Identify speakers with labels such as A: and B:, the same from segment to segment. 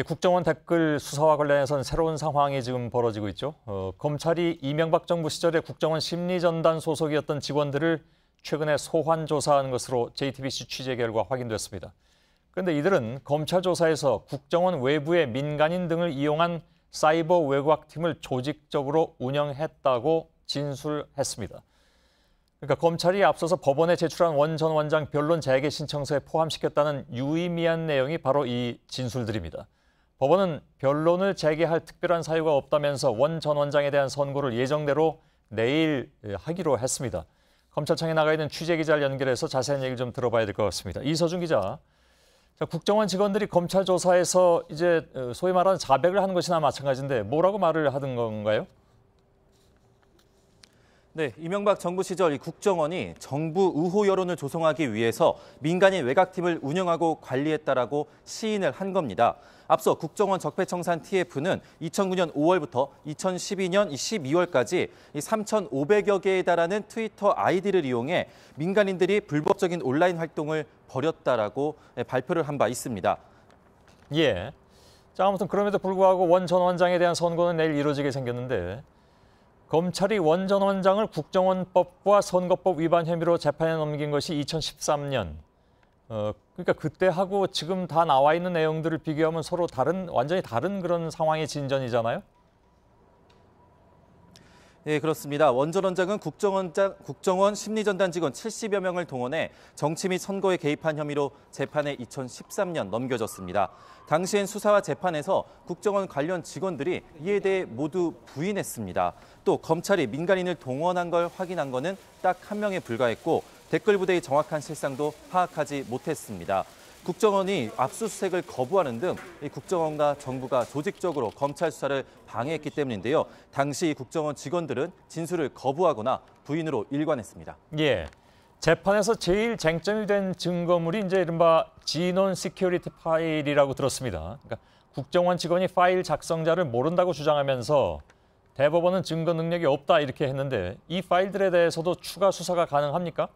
A: 국정원 댓글 수사와 관련해서는 새로운 상황이 지금 벌어지고 있죠. 검찰이 이명박 정부 시절에 국정원 심리전단 소속이었던 직원들을 최근에 소환 조사한 것으로 JTBC 취재 결과 확인됐습니다. 그런데 이들은 검찰 조사에서 국정원 외부의 민간인 등을 이용한 사이버 외곽팀을 조직적으로 운영했다고 진술했습니다. 그러니까 검찰이 앞서서 법원에 제출한 원 전 원장 변론 재개 신청서에 포함시켰다는 유의미한 내용이 바로 이 진술들입니다. 법원은 변론을 재개할 특별한 사유가 없다면서 원 전 원장에 대한 선고를 예정대로 내일 하기로 했습니다. 검찰청에 나가 있는 취재기자를 연결해서 자세한 얘기를 좀 들어봐야 될 것 같습니다. 이서준 기자, 국정원 직원들이 검찰 조사에서 이제 소위 말하는 자백을 하는 것이나 마찬가지인데 뭐라고 말을 하던 건가요?
B: 네, 이명박 정부 시절 이 국정원이 정부 의호 여론을 조성하기 위해서 민간인 외곽팀을 운영하고 관리했다라고 시인을 한 겁니다. 앞서 국정원 적폐청산 TF는 2009년 5월부터 2012년 12월까지 3,500여 개에 달하는 트위터 아이디를 이용해 민간인들이 불법적인 온라인 활동을 벌였다라고 발표를 한 바 있습니다.
A: 예. 자, 아무튼 그럼에도 불구하고 원 전 원장에 대한 선고는 내일 이루어지게 생겼는데 검찰이 원 전 원장을 국정원법과 선거법 위반 혐의로 재판에 넘긴 것이 2013년. 그러니까 그때하고 지금 다 나와 있는 내용들을 비교하면 서로 완전히 다른 그런 상황의 진전이잖아요.
B: 네, 그렇습니다. 원 전 원장은 국정원 심리전단 직원 70여 명을 동원해 정치 및 선거에 개입한 혐의로 재판에 2013년 넘겨졌습니다. 당시엔 수사와 재판에서 국정원 관련 직원들이 이에 대해 모두 부인했습니다. 또 검찰이 민간인을 동원한 걸 확인한 것은 딱 한 명에 불과했고 댓글 부대의 정확한 실상도 파악하지 못했습니다. 국정원이 압수수색을 거부하는 등 국정원과 정부가 조직적으로 검찰 수사를 방해했기 때문인데요. 당시 국정원 직원들은 진술을 거부하거나 부인으로 일관했습니다.
A: 예. 재판에서 제일 쟁점이 된 증거물이 이제 이른바 진원 시큐리티 파일이라고 들었습니다. 그러니까 국정원 직원이 파일 작성자를 모른다고 주장하면서 대법원은 증거 능력이 없다 이렇게 했는데 이 파일들에 대해서도 추가 수사가 가능합니까?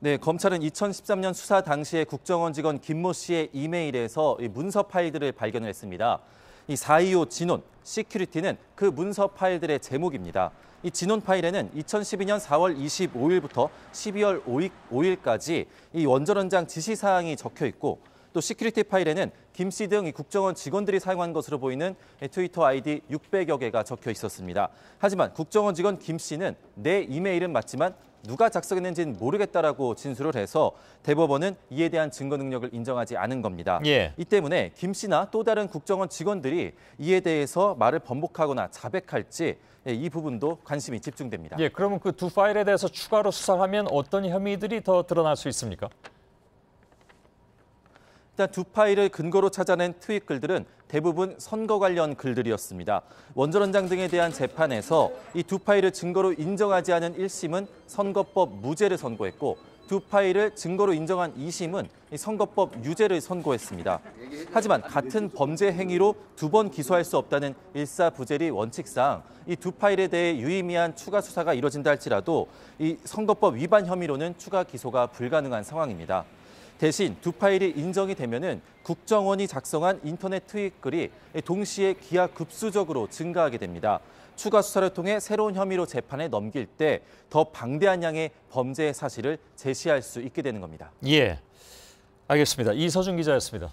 B: 네, 검찰은 2013년 수사 당시에 국정원 직원 김모 씨의 이메일에서 문서 파일들을 발견했습니다. 이 425 진원, 시큐리티는 그 문서 파일들의 제목입니다. 이 진원 파일에는 2012년 4월 25일부터 12월 5일까지 이 원 전 원장 지시사항이 적혀 있고 또 시큐리티 파일에는 김 씨 등 국정원 직원들이 사용한 것으로 보이는 트위터 아이디 600여 개가 적혀 있었습니다. 하지만 국정원 직원 김 씨는 내 이메일은 맞지만 누가 작성했는지는 모르겠다라고 진술을 해서 대법원은 이에 대한 증거 능력을 인정하지 않은 겁니다.
A: 예.
B: 이 때문에 김 씨나 또 다른 국정원 직원들이 이에 대해서 말을 번복하거나 자백할지 이 부분도 관심이 집중됩니다.
A: 예, 그러면 그 두 파일에 대해서 추가로 수사하면 어떤 혐의들이 더 드러날 수 있습니까?
B: 일단 두 파일을 근거로 찾아낸 트윗 글들은 대부분 선거 관련 글들이었습니다. 원 전 원장 등에 대한 재판에서 이 두 파일을 증거로 인정하지 않은 1심은 선거법 무죄를 선고했고 두 파일을 증거로 인정한 2심은 선거법 유죄를 선고했습니다. 하지만 같은 범죄 행위로 두 번 기소할 수 없다는 일사부재리 원칙상 이 두 파일에 대해 유의미한 추가 수사가 이뤄진다 할지라도 이 선거법 위반 혐의로는 추가 기소가 불가능한 상황입니다. 대신 두 파일이 인정이 되면은 국정원이 작성한 인터넷 트윗 글이 동시에 기하급수적으로 증가하게 됩니다. 추가 수사를 통해 새로운 혐의로 재판에 넘길 때 더 방대한 양의 범죄의 사실을 제시할 수 있게 되는 겁니다.
A: 예, 알겠습니다. 이서준 기자였습니다.